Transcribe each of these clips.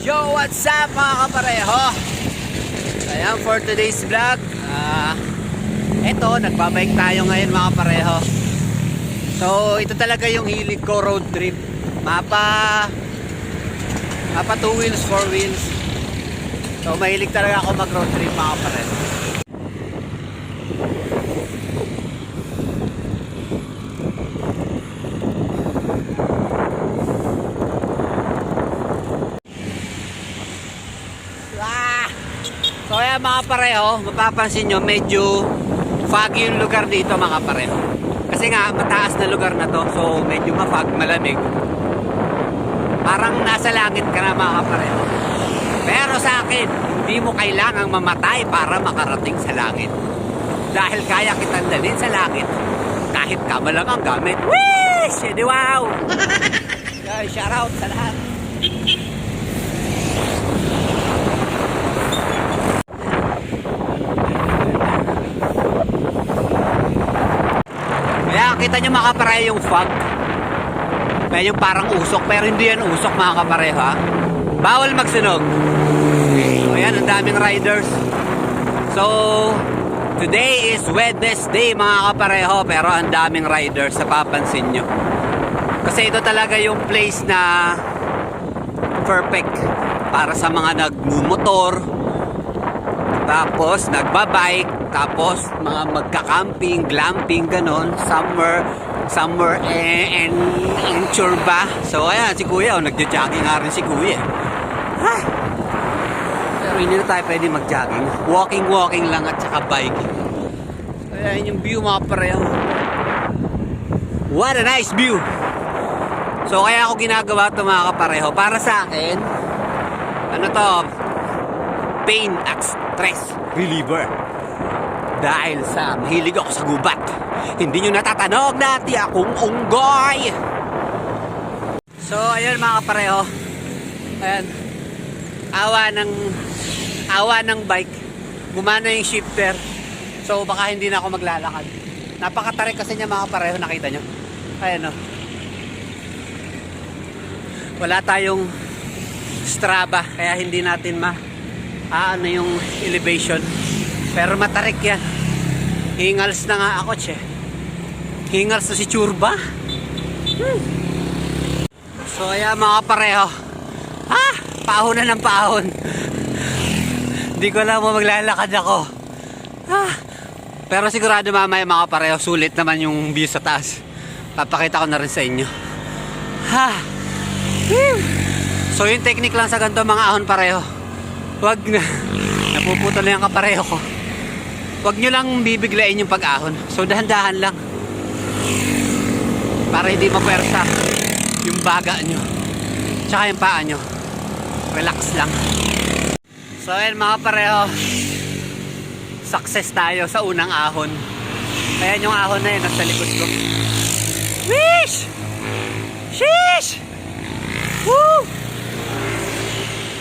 Yo, what's up mga kapareho? Ayan, for today's vlog, eto, nagbabike tayo ngayon mga kapareho. So, ito talaga yung hilig ko, road trip. Mapa 2 wheels, 4 wheels. So, mahilig talaga ako mag road trip mga kapareho. So ayan mga pareho, mapapansin nyo medyo foggy yung lugar dito mga pareho. Kasi nga mataas na lugar na to, so medyo mafog, malamig. Parang nasa langit ka na mga pareho. Pero sa akin, hindi mo kailangang mamatay para makarating sa langit. Dahil kaya kitang dalhin sa langit kahit kama lang ang gamit. Wish! Edi wow! Shout out sa lahat. Kita nyo mga kapareho yung fog. May yung parang usok, pero hindi yan usok mga kapareho ha. Bawal magsunog. So ayan, ang daming riders. So today is Wednesday mga kapareho, pero ang daming riders sa papansin nyo. Kasi ito talaga yung place na perfect para sa mga nagmumotor, tapos nagbabike, tapos mga magka-camping, glamping, ganon, summer and churba. So ayan, si kuya, nagja-jogging nga rin si kuya. Ay! Pero hindi na tayo pwede mag-jogging. Walking lang at saka biking. So ayan yung view mga pareho. What a nice view! So kaya ako ginagawa ito mga kapareho. Para sa akin, ano to? Pain at stress reliever. Dahil sa mahilig ako sa gubat. Hindi nyo natatanog, dati akong unggoy. So ayun mga kapareho. Ayan. Awa ng bike. Gumana yung shifter. So baka hindi na ako maglalakad. Napakatarik kasi niya mga kapareho, nakita nyo. Ayan o. Wala tayong Strava, kaya hindi natin ano yung elevation. Pero matarik yan. Hingals na nga ako, che. Hingals na si Churba. So ayan mga pareho. Paahon na ng paahon. Hindi ko alam mo maglalakad ako. Pero sigurado mamaya mga pareho, sulit naman yung view sa taas. Papakita ko na rin sa inyo. So yung technique lang sa ganito mga ahon pareho. Wag na. Napuputol na yung kapareho ko. Huwag nyo lang bibiglain yung pag-ahon. So dahan-dahan lang. Para hindi mapersa yung baga nyo. Tsaka yung paa nyo. Relax lang. So ayan mga pareho. Success tayo sa unang ahon. Ayan yung ahon na yun nasa likod ko. Wish! Sheesh! Woo!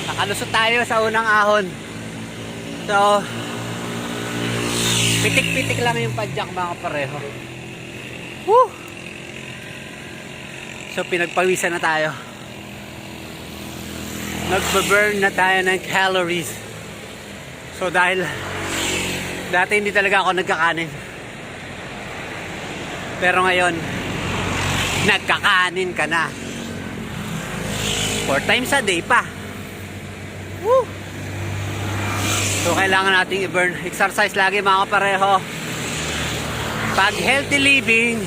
Nakalusot tayo sa unang ahon. So pitik-pitik lang yung padyak mga pareho. Woo! So pinagpawisan na tayo. Nagbe-burn na tayo ng calories. So dahil dati hindi talaga ako nagkakanin. Pero ngayon nagkakanin ka na. 4 times a day pa. Woo! So kailangan nating i-burn. Exercise lagi mga kapareho. Pag healthy living,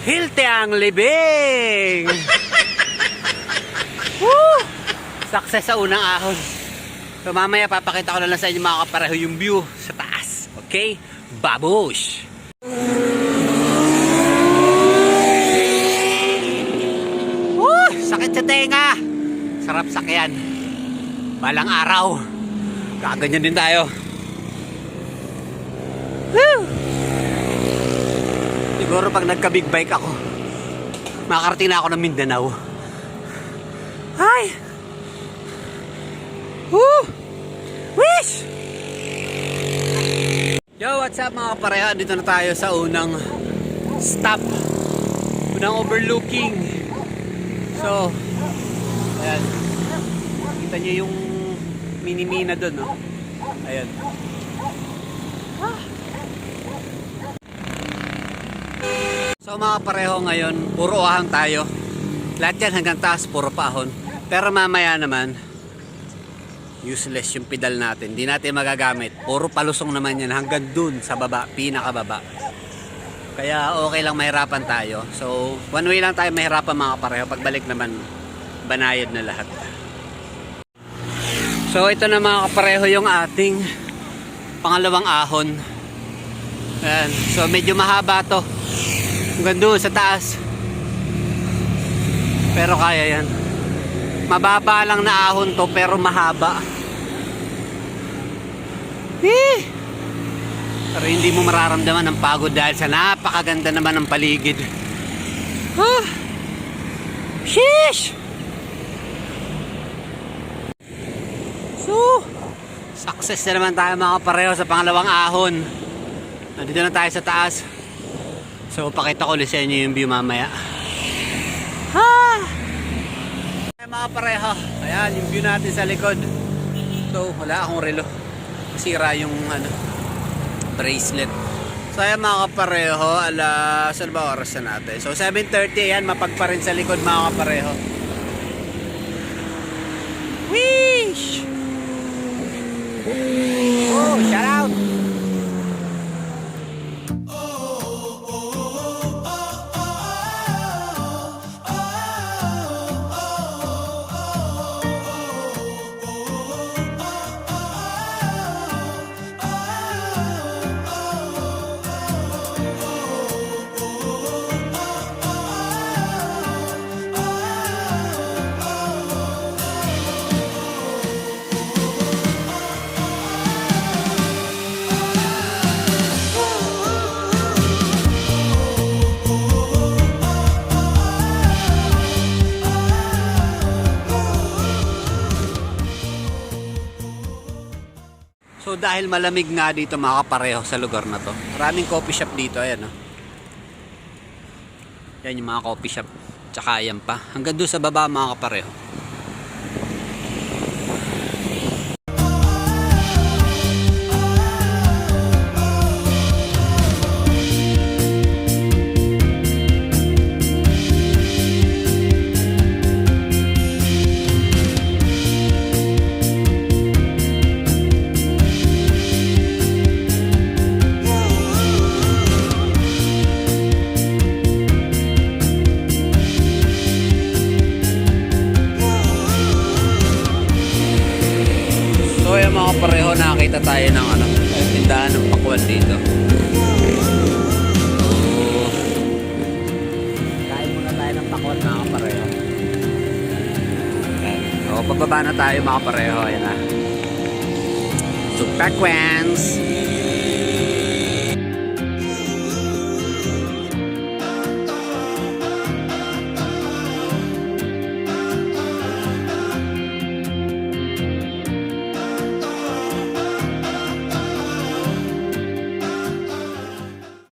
healthy ang living. Woo! Success sa unang ahon. So mamaya papakita ko na lang sa inyo mga kapareho yung view sa taas. Okay? Babush! Woo! Sakit sa tenga. Sarap sakyan. Balang araw. Kaganyan din tayo. Woo! Siguro pag nagka-big bike ako, makakarating na ako ng Mindanao. Hi! Woo! Wish! Yo, what's up mga kapareha? Dito na tayo sa unang stop. Unang overlooking. So, ayan. Kita Kita nyo yung mini-mina doon, no? Ayan. So mga pareho ngayon, puro ahon tayo. Lahat yan hanggang taas, puro pa ahon. Pero mamaya naman, useless yung pedal natin. Hindi natin magagamit. Puro palusong naman yan hanggang dun sa baba, pinakababa. Kaya okay lang mahirapan tayo. So, one way lang tayo mahirapan mga pareho. Pagbalik naman, banayad na lahat. So, ito na mga kapareho yung ating pangalawang ahon. Ayan. So, medyo mahaba to. Hanggang doon sa taas. Pero kaya yan. Mababa lang na ahon to pero mahaba. Pero hindi mo mararamdaman ang pagod dahil sa napakaganda naman ng paligid. Sheesh! So, success na naman tayo mga kapareho sa pangalawang ahon. Nandito na tayo sa taas. So, pakita ko ulit sa inyo yung view mamaya. Ay, mga pareho, ayan yung view natin sa likod. So, wala akong relo. Masira yung bracelet. So, ayan mga kapareho, saan ba oras na natin? So, 7:30, ayan, mapagpa rin sa likod mga kapareho. Wish! Oh, shout out! So dahil malamig nga dito mga kapareho sa lugar na to. Maraming coffee shop dito, ayan oh. Yan yung mga coffee shop. Tsaka ayan pa. Hanggang doon sa baba mga kapareho. Mga pareho nakita tayo ng tindahan ng pakwan dito. Kain muna tayo ng pakwan mga pareho. O, pababa na tayo mga pareho. Ayan na. So, pakwans.